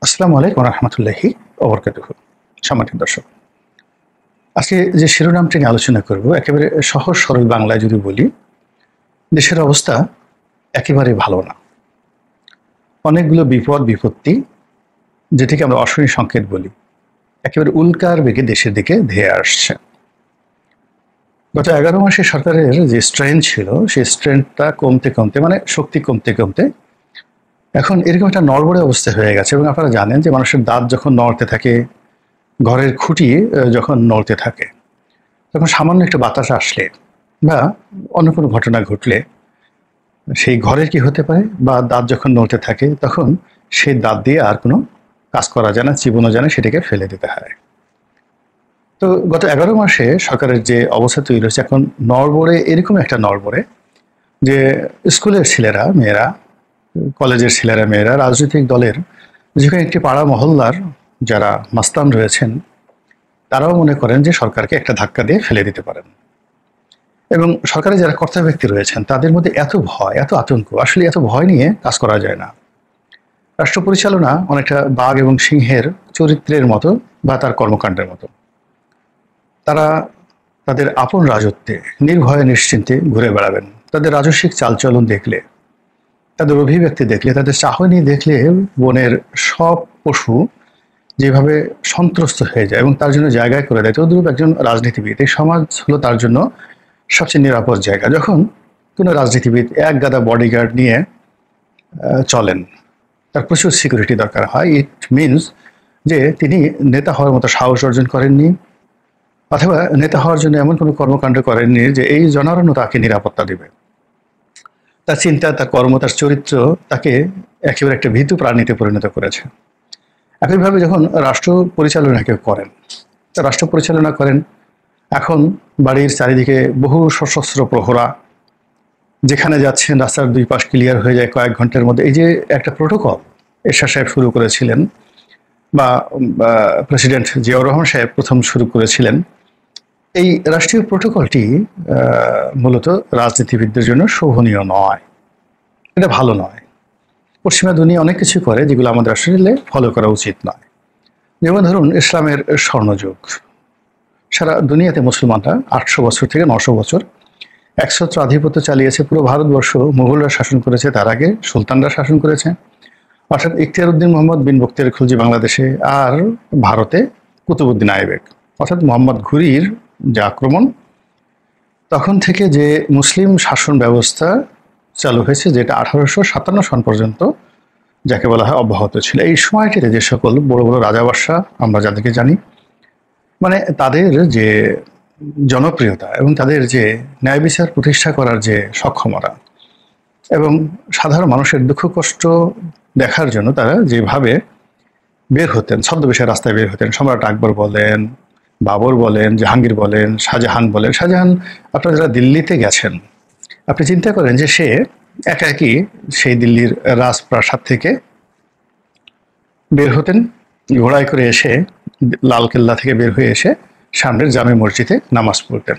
আসসালামু আলাইকুম রহমতুল্লাহি ওবরকাতুহু। সম্মানিত দর্শক, আজকে যে শিরোনামটি নিয়ে আলোচনা করব একেবারে সহজ সরল বাংলায় যদি বলি, দেশের অবস্থা একেবারে ভালো না। অনেকগুলো বিপদ বিপত্তি, যেটিকে আমরা অশনি সংকেত বলি, একেবারে উল্কার বেগে দেশের দিকে ধেয়ে আসছে। গত 11 মাসে সরকারের যে স্ট্রেংথ ছিল, সেই স্ট্রেংথটা কমতে কমতে, মানে শক্তি কমতে কমতে এখন এরকম একটা নড়বড়ে অবস্থা হয়ে গেছে। এবং আপনারা জানেন যে মানুষের দাঁত যখন নড়তে থাকে, ঘরের খুঁটি যখন নড়তে থাকে, তখন সামান্য একটা বাতাস আসলে বা অন্য কোনো ঘটনা ঘটলে সেই ঘরের কি হতে পারে, বা দাঁত যখন নড়তে থাকে তখন সেই দাঁত দিয়ে আর কোনো কাজ করা যায় না, চিবোনো যায় না, সেটাকে ফেলে দিতে হয়। তো গত 11 মাসে সরকারের যে অবস্থা তৈরি হয়েছে, এখন নড়বড়ে, এরকম একটা নড়বড়ে যে স্কুলের ছেলেরা মেয়েরা, কলেজের ছেলেরা মেয়েরা, রাজনৈতিক দলের যেখানে একটি পাড়া মহল্লার যারা মাস্তান রয়েছেন, তারাও মনে করেন যে সরকারকে একটা ধাক্কা দিয়ে ফেলে দিতে পারেন। এবং সরকারের যারা কর্তা ব্যক্তি রয়েছেন তাদের মধ্যে এত ভয়, এত আতঙ্ক, আসলে এত ভয় নিয়ে কাজ করা যায় না। রাষ্ট্র পরিচালনা অনেকটা বাঘ এবং সিংহের চরিত্রের মতো বা তার কর্মকাণ্ডের মতো। তারা তাদের আপন রাজত্বে নির্ভয়ে নিশ্চিন্তে ঘুরে বেড়াবেন। তাদের রাজস্বিক চালচলন দেখলে, তাদের অভিব্যক্তি দেখলে, তাদের চাহনি দেখলে বনের সব পশু যেভাবে সন্ত্রস্ত হয়ে যায় এবং তার জন্য জায়গায় করে দেয়, তদ্রূপ একজন রাজনীতিবিদ, এই সমাজ হলো তার জন্য সবচেয়ে নিরাপদ জায়গা। যখন কোনো রাজনীতিবিদ এক গাদা বডিগার্ড নিয়ে চলেন, তার প্রচুর সিকিউরিটি দরকার হয়, ইট মিনস যে তিনি নেতা হওয়ার মতো সাহস অর্জন করেননি, অথবা নেতা হওয়ার জন্য এমন কোনো কর্মকাণ্ড করেননি যে এই জনারণ্য তাকে নিরাপত্তা দেবে। তার চিন্তা, তার কর্ম, তার চরিত্র তাকে একেবারে একটা ভীতু প্রাণীতে পরিণত করেছে। একইভাবে যখন রাষ্ট্র পরিচালনা কেউ করেন, রাষ্ট্র পরিচালনা করেন, এখন বাড়ির চারিদিকে বহু সশস্ত্র প্রহরা, যেখানে যাচ্ছেন রাস্তার দুই পাশ ক্লিয়ার হয়ে যায় কয়েক ঘন্টার মধ্যে। এই যে একটা প্রোটোকল এরশাদ সাহেব শুরু করেছিলেন, বা প্রেসিডেন্ট জিয়াউর রহমান সাহেব প্রথম শুরু করেছিলেন, এই রাষ্ট্রীয় প্রোটোকলটি মূলত রাজনীতিবিদদের জন্য শোভনীয় নয়, এটা ভালো নয়। পশ্চিমা দুনিয়া অনেক কিছু করে যেগুলো আমাদের আসলে ফলো করা উচিত নয়। যেমন ধরুন ইসলামের স্বর্ণযুগ, সারা দুনিয়াতে মুসলমানরা 800 বছর থেকে 900 বছর একছত্র আধিপত্য চালিয়েছে। পুরো ভারতবর্ষ মুঘলরা শাসন করেছে, তার আগে সুলতানরা শাসন করেছে, অর্থাৎ ইখতিয়ার উদ্দিন মোহাম্মদ বিন বখতিয়ার খলজি বাংলাদেশে, আর ভারতে কুতুবউদ্দিন আইবেক, অর্থাৎ মোহাম্মদ ঘুরির যে আক্রমণ, তখন থেকে যে মুসলিম শাসন ব্যবস্থা চালু হয়েছে, যেটা 1857 সন পর্যন্ত যাকে বলা হয় অব্যাহত ছিল। এই সময়টিতে যে সকল বড় বড় রাজা বাদশাহ আমরা যাদেরকে জানি, মানে তাদের যে জনপ্রিয়তা এবং তাদের যে ন্যায় বিচার প্রতিষ্ঠা করার যে সক্ষমতা এবং সাধারণ মানুষের দুঃখ কষ্ট দেখার জন্য তারা যেভাবে বের হতেন, ছদ্মবেশে রাস্তায় বের হতেন, সম্রাট আকবর বলেন, বাবর বলেন, জাহাঙ্গীর বলেন, শাহজাহান বলেন। শাহজাহান, আপনারা যারা দিল্লিতে গেছেন, আপনি চিন্তা করেন যে সে একা একই সেই দিল্লির রাজপ্রাসাদ থেকে বের হতেন, ঘোড়ায় করে এসে লালকেল্লা থেকে বের হয়ে এসে সামনের জামে মসজিদে নামাজ পড়তেন।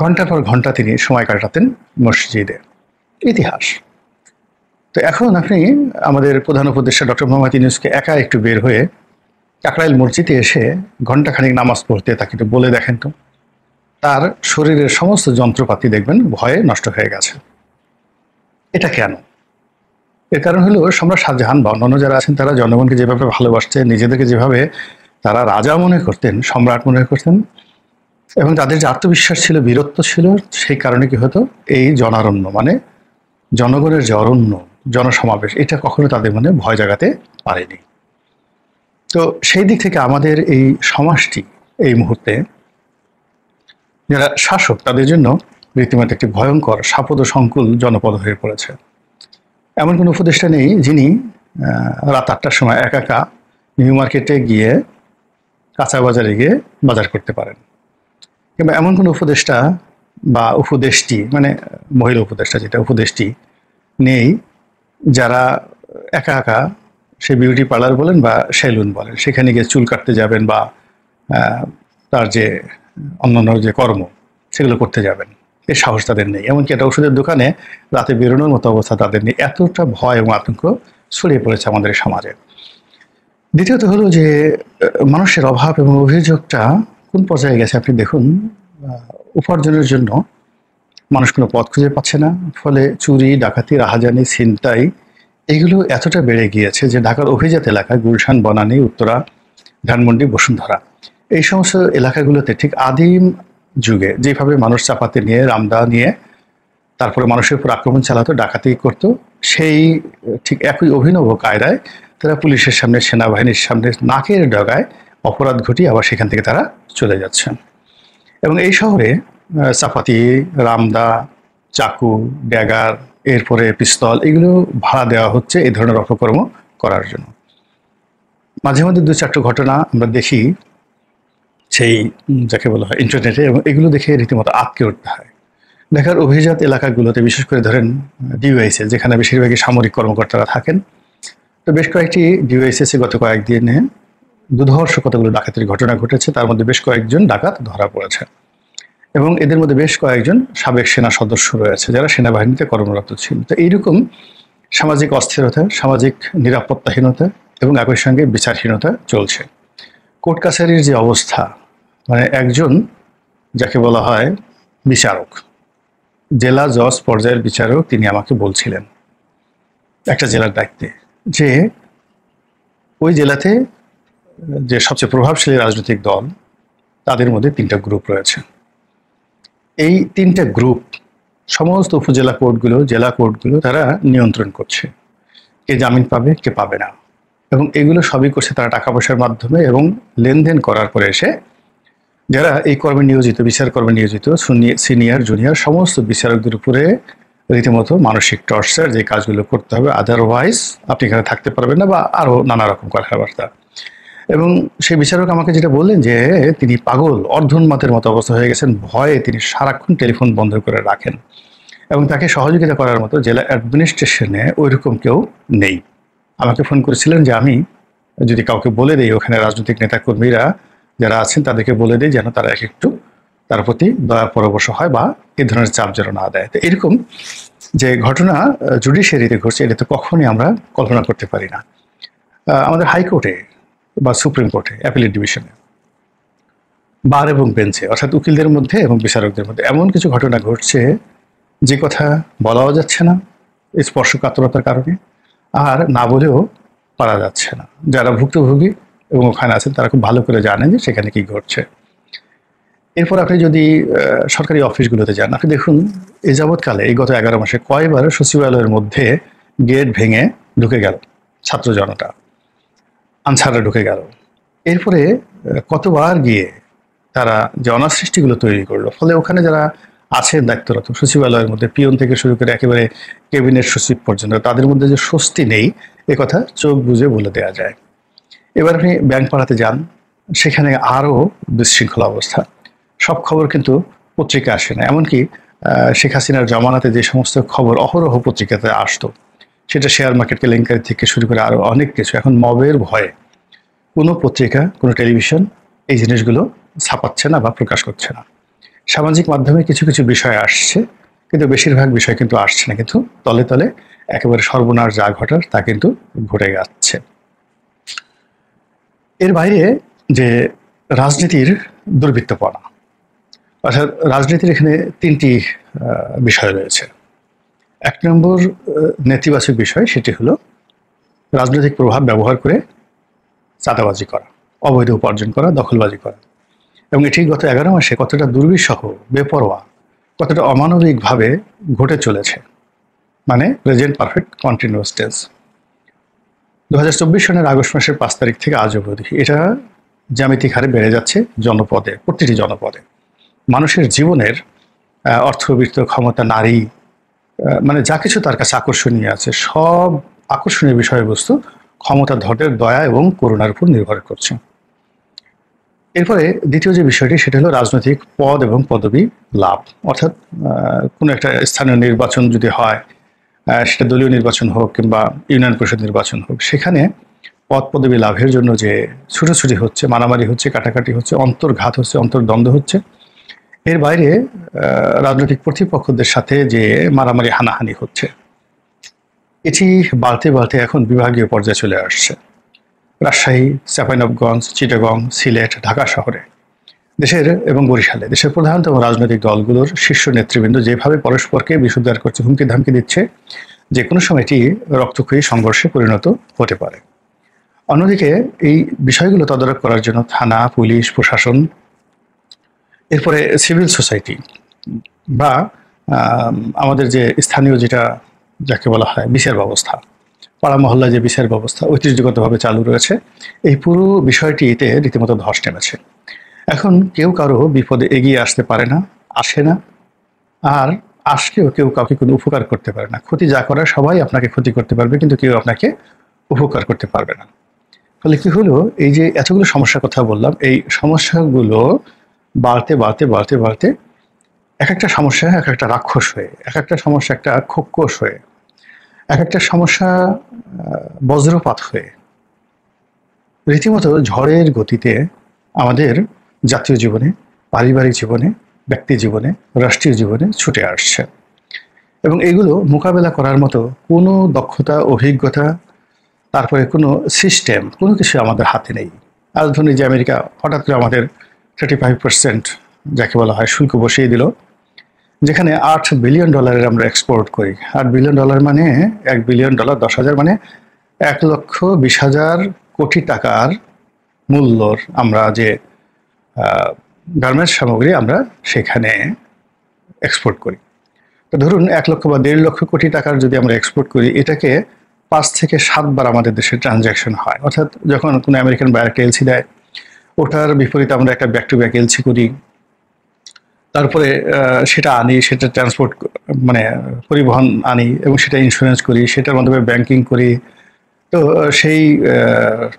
ঘন্টার পর ঘন্টা তিনি সময় কাটাতেন মসজিদে। ইতিহাস। তো এখন আপনি আমাদের প্রধান উপদেষ্টা ডক্টর মোহাম্মদ ইউনূসকে একা একটু বের হয়ে কাকরাইল মসজিদে এসে ঘন্টাখানিক নামাজ পড়তে তাকে একটু বলে দেখেন তো, তার শরীরের সমস্ত যন্ত্রপাতি দেখবেন ভয়ে নষ্ট হয়ে গেছে। এটা কেন? এর কারণ হলো সম্রাট শাহজাহান বা অন্যান্য যারা আছেন তারা জনগণকে যেভাবে ভালোবাসতেন, নিজেদেরকে যেভাবে তারা রাজা মনে করতেন, সম্রাট মনে করতেন, এবং তাদের যে আত্মবিশ্বাস ছিল, বীরত্ব ছিল, সেই কারণে কি হতো, এই জনারণ্য মানে জনগণের যে অরণ্য, জনসমাবেশ, এটা কখনো তাদের মনে ভয় জাগাতে পারেনি। তো সেই দিক থেকে আমাদের এই সমাজটি এই মুহূর্তে যারা শাসক তাদের জন্য রীতিমতো একটি ভয়ঙ্কর সাপদ সংকুল জনপদ হয়ে পড়েছে। এমন কোনো উপদেষ্টা নেই যিনি রাত 8টার সময় একা একা নিউ মার্কেটে গিয়ে, কাঁচা বাজারে গিয়ে বাজার করতে পারেন। কিংবা এমন কোনো উপদেষ্টা বা উপদেষ্টি, মানে মহিলা উপদেষ্টা যেটা, উপদেষ্টি নেই যারা একা একা সে বিউটি পার্লার বলেন বা সেলুন বলেন, সেখানে গিয়ে চুল কাটতে যাবেন বা তার যে অন্যান্য যে কর্ম সেগুলো করতে যাবেন, এই সাহস তাদের নেই। এমনকি একটা ওষুধের দোকানে রাতে বেরোনোর মতো অবস্থা তাদের নেই। এতটা ভয় এবং আতঙ্ক ছড়িয়ে পড়েছে আমাদের সমাজে। দ্বিতীয়ত হলো যে মানুষের অভাব এবং অভিযোগটা কোন পর্যায়ে গেছে আপনি দেখুন। উপার্জনের জন্য মানুষ কোনো পথ খুঁজে পাচ্ছে না, ফলে চুরি, ডাকাতি, রাহাজানি, ছিনতাই এগুলো এতটা বেড়ে গিয়েছে যে ঢাকার অভিজাত এলাকা গুলশান, বনানী, উত্তরা, ধানমন্ডি, বসুন্ধরা এই সমস্ত এলাকাগুলোতে ঠিক আদিম যুগে যেভাবে মানুষ চাপাতি নিয়ে, রামদা নিয়ে তারপরে মানুষের উপর আক্রমণ চালাতো, ডাকাতি করতো, সেই ঠিক একই অভিনব কায়দায় তারা পুলিশের সামনে, সেনাবাহিনীর সামনে নাকের ডগায় অপরাধ ঘটিয়ে আবার সেখান থেকে তারা চলে যাচ্ছেন। এবং এই শহরে চাপাতি, রামদা, চাকু, ড্যাগার, এরপরে পিস্তল এগুলো ভাড়া দেওয়া হচ্ছে এই ধরনের অপকর্ম করার জন্য। মাঝে মধ্যে দু চারটে ঘটনা আমরা দেখি সেই যাকে বলা হয় ইন্টারনেটে, এবং এগুলো দেখে রীতিমতো আঁতকে উঠতে হয়। ঢাকার অভিজাত এলাকাগুলোতে বিশেষ করে ধরেন ডিওয়াইসে, যেখানে বেশিরভাগই সামরিক কর্মকর্তারা থাকেন, তো বেশ কয়েকটি ডিওয়াইসিসে গত কয়েকদিনে দুর্ধর্ষ কতগুলো ডাকাতির ঘটনা ঘটেছে। তার মধ্যে বেশ কয়েকজন ডাকাত ধরা পড়েছে এবং এদের মধ্যে বেশ কয়েকজন সাবেক সেনা সদস্য রয়েছে যারা সেনাবাহিনীতে কর্মরত ছিল। তো এইরকম সামাজিক অস্থিরতা, সামাজিক নিরাপত্তাহীনতা এবং একই সঙ্গে বিচারহীনতা চলছে। কোর্ট কাছারির যে অবস্থা, মানে একজন যাকে বলা হয় বিচারক, জেলা জজ পর্যায়ের বিচারক, তিনি আমাকে বলছিলেন একটা জেলার দায়িত্বে যে ওই জেলাতে যে সবচেয়ে প্রভাবশালী রাজনৈতিক দল তাদের মধ্যে 3টা গ্রুপ রয়েছে। এই 3টা গ্রুপ সমস্ত উপজেলা কোর্টগুলো, জেলা কোর্টগুলো তারা নিয়ন্ত্রণ করছে, কে জামিন পাবে, কে পাবে না। এবং এগুলো সবই করছে তারা টাকা পয়সার মাধ্যমে এবং লেনদেন করার পরে এসে যারা এই কর্মে নিয়োজিত, বিচার কর্মে নিয়োজিত সিনিয়র জুনিয়র সমস্ত বিচারকদের উপরে রীতিমতো মানসিক টর্চার, যে কাজগুলো করতে হবে, আদারওয়াইজ আপনি এখানে থাকতে পারবেন না, বা আরো নানা রকম কথাবার্তা। এবং সেই বিচারক আমাকে যেটা বললেন যে তিনি পাগল, অর্ধোন্মাদের মতো অবস্থা হয়ে গেছেন, ভয়ে তিনি সারাক্ষণ টেলিফোন বন্ধ করে রাখেন এবং তাকে সহযোগিতা করার মতো জেলা অ্যাডমিনিস্ট্রেশনে ওইরকম কেউ নেই। আমাকে ফোন করেছিলেন যে আমি যদি কাউকে বলে দিই, ওখানে রাজনৈতিক নেতাকর্মীরা যারা আছেন তাদেরকে বলে দিই যেন তারা একটু তার প্রতি দয়া পরবশ হয় বা এই ধরনের চাপ যেন না দেয়। তো এরকম যে ঘটনা জুডিশিয়ারিতে ঘটছে, এটা তো কখনই আমরা কল্পনা করতে পারি না। আমাদের হাইকোর্টে বা সুপ্রিম কোর্টে, অ্যাপিলেট ডিভিশনে, বার এবং বেঞ্চে, অর্থাৎ উকিলদের মধ্যে এবং বিচারকদের মধ্যে এমন কিছু ঘটনা ঘটছে যে কথা বলাও যাচ্ছে না স্পর্শকাতরতার কারণে, আর না বলেও পারা যাচ্ছে না। যারা ভুক্তভোগী এবং ওখানে আছেন তারা খুব ভালো করে জানেন যে সেখানে কি ঘটছে। এরপর আপনি যদি সরকারি অফিসগুলোতে যান, আপনি দেখুন এই যাবৎকালে, এই গত 11 মাসে কয়বার সচিবালয়ের মধ্যে গেট ভেঙে ঢুকে গেল ছাত্র জনতা, আনসাররা ঢুকে গেল। এরপরে কতবার গিয়ে তারা যে অনাসৃষ্টিগুলো তৈরি করলো, ফলে ওখানে যারা আছেন দায়িত্বরত সচিবালয়ের মধ্যে, পিয়ন থেকে শুরু করে একেবারে ক্যাবিনেট সচিব পর্যন্ত, তাদের মধ্যে যে স্বস্তি নেই এ কথা চোখ বুজে বলে দেওয়া যায়। এবার আপনি ব্যাংক পাড়াতে যান, সেখানে আরও বিশৃঙ্খলা অবস্থা। সব খবর কিন্তু পত্রিকা আসে না, এমনকি শেখ হাসিনার জমানাতে যে সমস্ত খবর অহরহ পত্রিকাতে আসতো, সেটা শেয়ার মার্কেট কেলেঙ্কারি থেকে শুরু করে আরও অনেক কিছু, এখন মবের ভয়ে কোনো পত্রিকা, কোনো টেলিভিশন এই জিনিসগুলো ছাপাচ্ছে না বা প্রকাশ করছে না। সামাজিক মাধ্যমে কিছু কিছু বিষয় আসছে, কিন্তু বেশিরভাগ বিষয় কিন্তু আসছে না, কিন্তু তলে তলে একেবারে সর্বনাশ যা ঘটার তা কিন্তু ঘটে যাচ্ছে। এর বাইরে যে রাজনীতির দুর্বৃত্তপনা, অর্থাৎ রাজনীতির এখানে 3টি বিষয় রয়েছে। 1 নম্বর নেতিবাচক বিষয়, সেটি হলো রাজনৈতিক প্রভাব ব্যবহার করে চাঁদাবাজি করা, অবৈধ উপার্জন করা, দখলবাজি করা। এবং এটি গত 11 মাসে কতটা দুর্বিষহ, বেপরোয়া, কতটা অমানবিকভাবে ঘটে চলেছে, মানে প্রেজেন্ট পারফেক্ট কন্টিনিউয়াস টেন্স। 2024 সনের আগস্ট মাসের 5 তারিখ থেকে আজ অবধি এটা জ্যামিতিক হারে বেড়ে যাচ্ছে জনপদে, প্রতিটি জনপদে। মানুষের জীবনের অর্থবিত্ত, ক্ষমতা, নারী, মানে যা কিছু তার কাছে আকর্ষণীয় আছে, সব আকর্ষণীয় বিষয়বস্তু ক্ষমতাধরের দয়া এবং করুণার উপর নির্ভর করছে। এরপরে দ্বিতীয় যে বিষয়টি, সেটা হলো রাজনৈতিক পদ এবং পদবি লাভ। অর্থাৎ কোনো একটা স্থানীয় নির্বাচন যদি হয়, সেটা দলীয় নির্বাচন হোক কিংবা ইউনিয়ন পরিষদ নির্বাচন হোক, সেখানে পদ পদবি লাভের জন্য যে ছুটোছুটি হচ্ছে, মারামারি হচ্ছে, কাটাকাটি হচ্ছে, অন্তর্ঘাত হচ্ছে, অন্তর্দ্বন্দ্ব হচ্ছে। এর বাইরে রাজনৈতিক প্রতিপক্ষদের সাথে যে মারামারি, হানাহানি হচ্ছে, এটি বাড়তে বাড়তে এখন বিভাগীয় পর্যায়ে চলে আসছে। রাজশাহী, চাঁপাইনবাবগঞ্জ, চিটাগং, সিলেট, ঢাকা শহরে দেশের এবং বরিশালে দেশের প্রধানতম রাজনৈতিক দলগুলোর শীর্ষ নেতৃবৃন্দ যেভাবে পরস্পরকে বিশুদ্ধার করছে, হুমকি ধামকি দিচ্ছে, যে কোনো সময় এটি রক্তক্ষয়ী সংঘর্ষে পরিণত হতে পারে। অন্যদিকে এই বিষয়গুলো তদারক করার জন্য থানা, পুলিশ, প্রশাসন, এরপরে সিভিল সোসাইটি বা আমাদের যে স্থানীয় যাকে বলা হয় বিচার ব্যবস্থা, পাড়া মহল্লায় যে বিচার ব্যবস্থা ঐতিহ্যগতভাবে চালু রয়েছে, এই পুরো বিষয়টিতে রীতিমতো ধস নেমেছে। এখন কেউ কারো বিপদে এগিয়ে আসতে পারে না, আসে না, আর আসলেও কেউ কাউকে কোনো উপকার করতে পারে না। ক্ষতি যা করার সবাই আপনাকে ক্ষতি করতে পারবে, কিন্তু কেউ আপনাকে উপকার করতে পারবে না। ফলে কি হলো, এই যে এতগুলো সমস্যার কথা বললাম, এই সমস্যাগুলো বাড়তে বাড়তে বাড়তে বাড়তে এক একটা সমস্যা এক একটা রাক্ষস হয়ে, এক একটা সমস্যা একটা খোকস হয়ে, এক একটা সমস্যা বজ্রপাত হয়ে রীতিমতো ঝড়ের গতিতে আমাদের জাতীয় জীবনে, পারিবারিক জীবনে, ব্যক্তি জীবনে, রাষ্ট্রীয় জীবনে ছুটে আসছে। এবং এগুলো মোকাবেলা করার মতো কোনো দক্ষতা, অভিজ্ঞতা, তারপরে কোনো সিস্টেম, কোনো কিছু আমাদের হাতে নেই। আজ ধরুন যে আমেরিকা হঠাৎ করে আমাদের 35% যাকে বলা হয় শুল্ক বসিয়ে দিল, যেখানে $8 বিলিয়ন আমরা এক্সপোর্ট করি। $8 বিলিয়ন মানে $1 বিলিয়ন 10,000 মানে 1,20,000 কোটি টাকার মূল্যর আমরা যে গার্মেন্টস সামগ্রী আমরা সেখানে এক্সপোর্ট করি। তো ধরুন 1 লক্ষ বা 1.5 লক্ষ কোটি টাকার যদি আমরা এক্সপোর্ট করি, এটাকে 5 থেকে 7 বার আমাদের দেশে ট্রানজ্যাকশন হয়। অর্থাৎ যখন কোনো আমেরিকান বায়ার একটা এলসি দেয়, ওটার বিপরীতে আমরা একটা ব্যাক টু ব্যাক এলসি করি, তারপরে সেটা আনি, সেটা ট্রান্সপোর্ট মানে পরিবহন আনি এবং সেটা ইন্স্যুরেন্স করি, সেটার মাধ্যমে ব্যাংকিং করি। তো সেই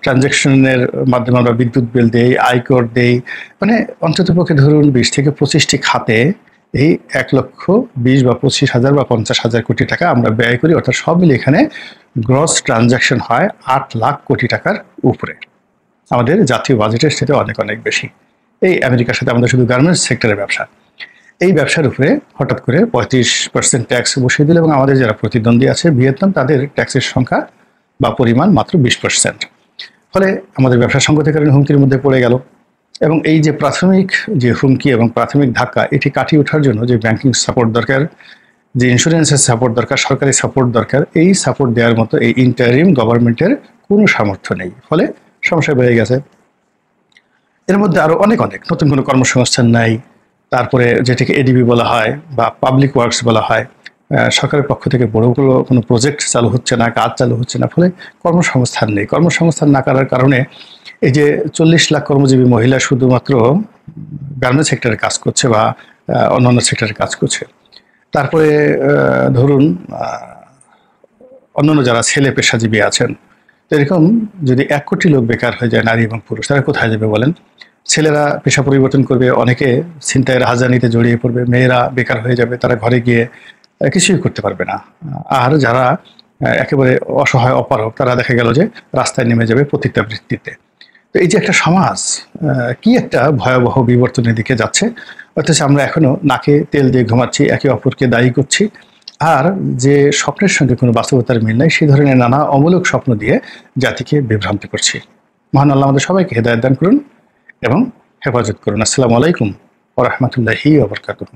ট্রানজ্যাকশনের মাধ্যমে আমরা বিদ্যুৎ বিল দেই, আয়কর দেই, মানে অন্ততপক্ষে ধরুন 20 থেকে 25টি খাতে এই 1,20,000 বা 25,000 বা 50,000 কোটি টাকা আমরা ব্যয় করি। অর্থাৎ সব মিলে এখানে গ্রস ট্রানজ্যাকশন হয় 8 লাখ কোটি টাকার উপরে, আমাদের জাতীয় বাজেটের সাথে অনেক অনেক বেশি। এই আমেরিকার সাথে আমাদের শুধু গার্মেন্টস সেক্টরের ব্যবসা, এই ব্যবসার উপরে হঠাৎ করে 35% ট্যাক্স বসিয়ে দিল এবং আমাদের যারা প্রতিদ্বন্দ্বী আছে ভিয়েতনাম, তাদের ট্যাক্সের সংখ্যা বা পরিমাণ মাত্র 20%। ফলে আমাদের ব্যবসা সংগতের কারণে হুমকির মধ্যে পড়ে গেল। এবং এই যে প্রাথমিক যে হুমকি এবং প্রাথমিক ধাক্কা, এটি কাটিয়ে ওঠার জন্য যে ব্যাংকিং সাপোর্ট দরকার, যে ইন্স্যুরেন্সের সাপোর্ট দরকার, সরকারি সাপোর্ট দরকার, এই সাপোর্ট দেওয়ার মতো এই ইন্টারিম গভর্নমেন্টের কোনো সামর্থ্য নেই। ফলে সমস্যা বেড়ে গেছে। এর মধ্যে আরও অনেক অনেক নতুন কোনো কর্মসংস্থান নাই, তারপরে যেটাকে এডিবি বলা হয় বা পাবলিক ওয়ার্কস বলা হয়, সরকারের পক্ষ থেকে বড় কোনো প্রজেক্ট চালু হচ্ছে না, কাজ চালু হচ্ছে না। ফলে কর্মসংস্থান নেই। কর্মসংস্থান না করার কারণে এই যে 40 লাখ কর্মজীবী মহিলা শুধুমাত্র গার্মেন্টস সেক্টরে কাজ করছে বা অন্যান্য সেক্টরে কাজ করছে। তারপরে ধরুন অন্যান্য যারা ছেলে পেশাজীবী আছেন, এরকম যদি 1 কোটি লোক বেকার হয়ে যায়, নারী এবং পুরুষ, তারা কোথায় যাবে বলেন? ছেলেরা পেশা পরিবর্তন করবে, অনেকে ছিনতাইয়ের হাজানিতে জড়িয়ে পড়বে, মেয়েরা বেকার হয়ে যাবে, তারা ঘরে গিয়ে কিছুই করতে পারবে না। আর যারা একেবারে অসহায় অপারক, তারা দেখা গেল যে রাস্তায় নেমে যাবে পতিতাবৃত্তিতে। তো এই যে একটা সমাজ কি একটা ভয়াবহ বিবর্তনের দিকে যাচ্ছে, অথচ আমরা এখনো নাকে তেল দিয়ে ঘুমাচ্ছি, একে অপরকে দায়ী করছি, আর যে স্বপ্নের সঙ্গে কোনো বাস্তবতার মিল নাই, সেই ধরনের নানা অমূলক স্বপ্ন দিয়ে জাতিকে বিভ্রান্তি করছি। মহান আল্লাহ আমাদের সবাইকে হেদায়েত দান করুন এবং হেফাজত করুন। আসসালামু আলাইকুম ওয়া রাহমাতুল্লাহি ওয়া বারাকাতুহু।